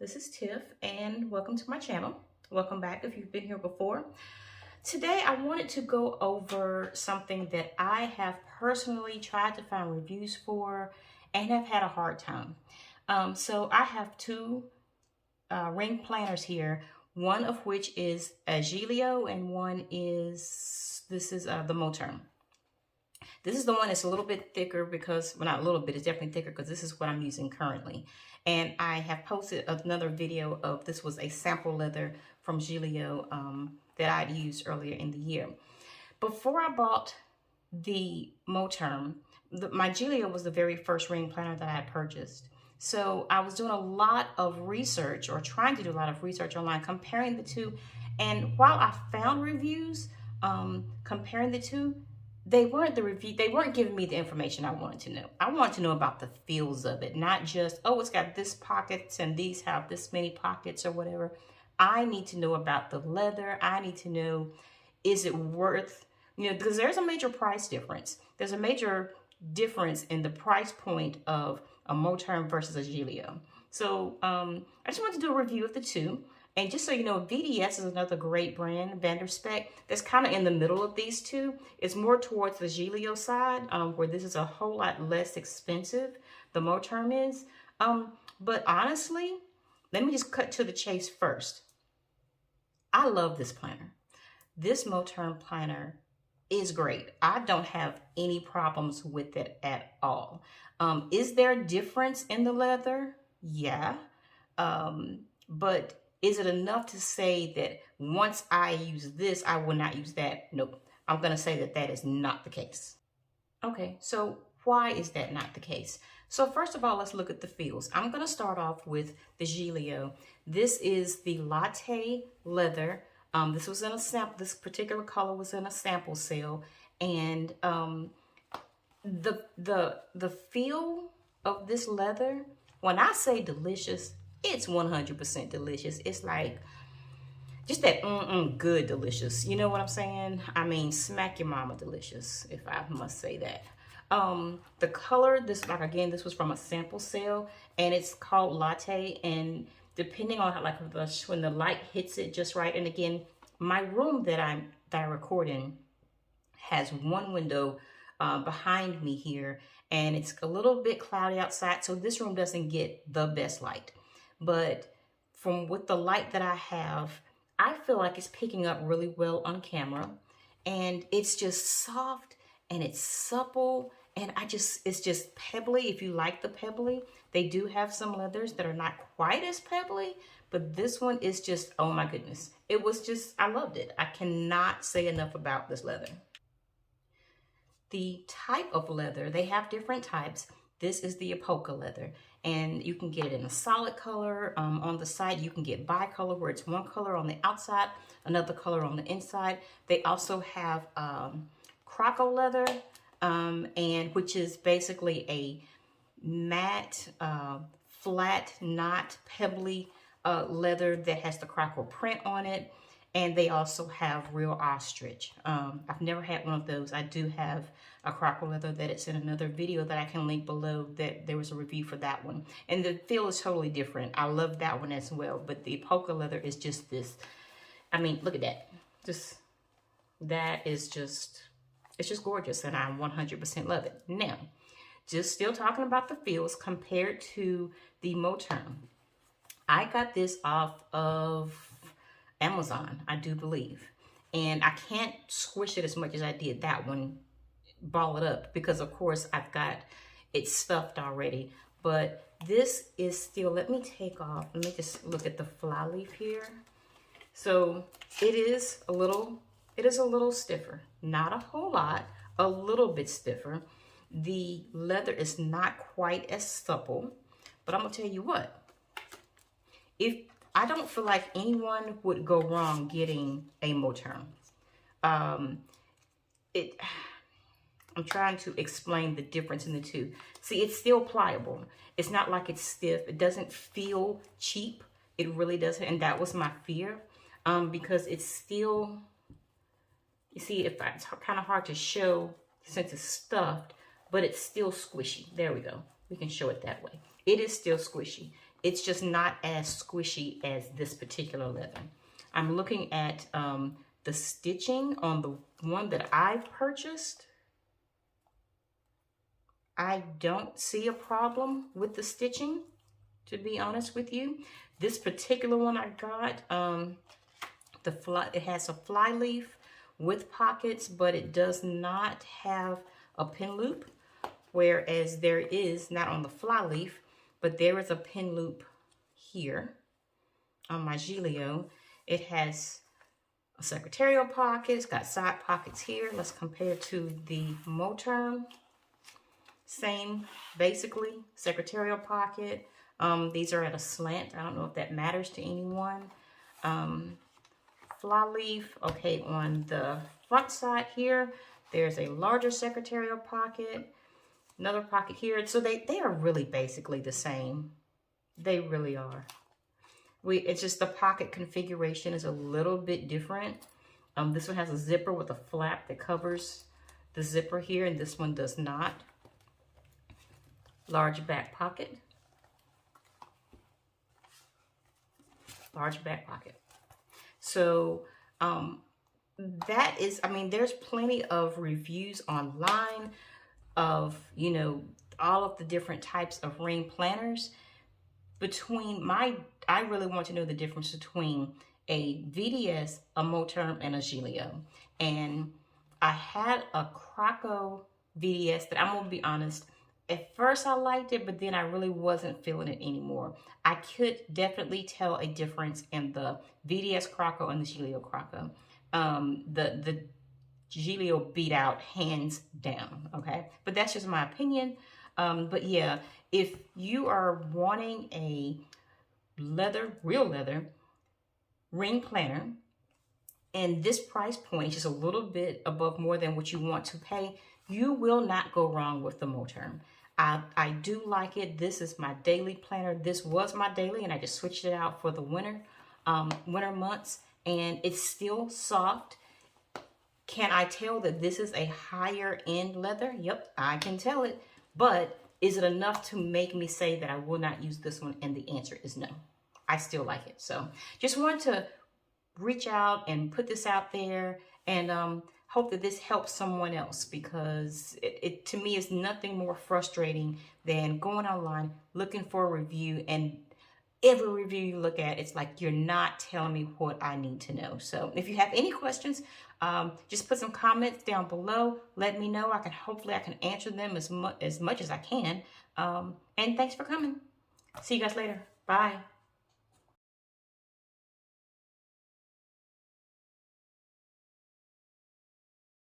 This is Tiff and welcome to my channel. Welcome back if you've been here before. Today I wanted to go over something that I have personally tried to find reviews for and have had a hard time. So I have two ring planners here, one of which is a Gillio and one is, this is the Moterm. This is the one that's a little bit thicker because, well, not a little bit, it's definitely thicker because this is what I'm using currently. And I have posted another video of, this was a sample leather from Gillio that I'd used earlier in the year. Before I bought the Moterm, my Gillio was the very first ring planner that I had purchased. So I was doing a lot of research, or trying to do a lot of research online, comparing the two. And while I found reviews comparing the two, they weren't giving me the information I wanted to know. I wanted to know about the feels of it, not just, oh, it's got this pockets and these have this many pockets or whatever. I need to know about the leather. I need to know, is it worth, because there's a major price difference. There's a major difference in the price point of a Moterm versus a Gillio. So I just wanted to do a review of the two. And just so you know, VDS is another great brand, Vanderspec, that's kind of in the middle of these two. It's more towards the Gillio side, where this is a whole lot less expensive, the Moterm is. But honestly, let me just cut to the chase first. I love this planner. This Moterm planner is great. I don't have any problems with it at all. Is there a difference in the leather? Yeah. But is it enough to say that once I use this, I will not use that? Nope. I'm going to say that that is not the case. Okay, so why is that not the case? So first of all, let's look at the feels. I'm going to start off with the Gillio. This is the latte leather. This was in a sample. This particular color was in a sample sale, and the feel of this leather, when I say delicious, it's 100% delicious. It's like just that good delicious. You know what I'm saying? I mean, smack your mama delicious, if I must say that. The color, this, like, again, this was from a sample sale, and it's called latte. And depending on how, like, when the light hits it just right. And again, my room that I record in has one window behind me here, and it's a little bit cloudy outside, so this room doesn't get the best light. But with the light that I have, I feel like it's picking up really well on camera, and it's just soft and it's supple, and it's just pebbly. If you like the pebbly, they do have some leathers that are not quite as pebbly, but this one is just, oh my goodness. It was just, I loved it. I cannot say enough about this leather. The type of leather, they have different types. This is the Apoca leather, and you can get it in a solid color. On the side, you can get bicolor, where it's one color on the outside, another color on the inside. They also have croco leather, and which is basically a matte, flat, not pebbly leather that has the croco print on it. And they also have real ostrich. I've never had one of those. I do have a croco leather that it's in another video that I can link below, that there was a review for that one. And the feel is totally different. I love that one as well. But the Apoca leather is just this. I mean, look at that. That is just, it's just gorgeous. And I 100% love it. Now, just still talking about the feels compared to the Moterm. I got this off of Amazon, I do believe, and I can't squish it as much as I did that one, ball it up, because of course I've got it stuffed already. But this is still, let me just look at the fly leaf here. So it is a little stiffer, not a whole lot, a little bit stiffer. The leather is not quite as supple, but I'm gonna tell you what, I don't feel like anyone would go wrong getting a Moterm. I'm trying to explain the difference in the two. See, it's still pliable. It's not like it's stiff. It doesn't feel cheap. It really doesn't. And that was my fear, because it's still, you see, it's kind of hard to show since it's stuffed, but it's still squishy. There we go. We can show it that way. It is still squishy. it's just not as squishy as this particular leather. I'm looking at the stitching on the one that I've purchased. I don't see a problem with the stitching, to be honest with you. This particular one I got, it has a fly leaf with pockets, but it does not have a pin loop, whereas there is, not on the fly leaf, but there is a pin loop here on my Gillio. It has a secretarial pocket, it's got side pockets here. Let's compare to the Moterm. Same, basically, secretarial pocket. These are at a slant. I don't know if that matters to anyone. Fly leaf. Okay, on the front side here, there's a larger secretarial pocket. Another pocket here. So they are really basically the same. They really are. It's just the pocket configuration is a little bit different. This one has a zipper with a flap that covers the zipper here, and this one does not. Large back pocket. Large back pocket. So that is, I mean, there's plenty of reviews online of, you know, all of the different types of ring planners. I really want to know the difference between a VDS, a Moterm, and a Gillio. And I had a Croco VDS that, I'm going to be honest, at first I liked it, but then I really wasn't feeling it anymore. I could definitely tell a difference in the VDS Croco and the Gillio Croco. The Gillio beat out hands down, okay? But that's just my opinion. But yeah, if you are wanting a leather, real leather ring planner, and this price point is just a little bit above more than what you want to pay, you will not go wrong with the Moterm. I do like it. This is my daily planner. This was my daily, and I just switched it out for the winter months, and it's still soft. Can I tell that this is a higher end leather? Yep, I can tell it. But is it enough to make me say that I will not use this one? And the answer is no. I still like it. So just wanted to reach out and put this out there, and hope that this helps someone else, because it to me is nothing more frustrating than going online looking for a review, and every review you look at, it's like you're not telling me what I need to know. So if you have any questions, just put some comments down below. Let me know. Hopefully I can answer them as much as I can. And thanks for coming. See you guys later. Bye.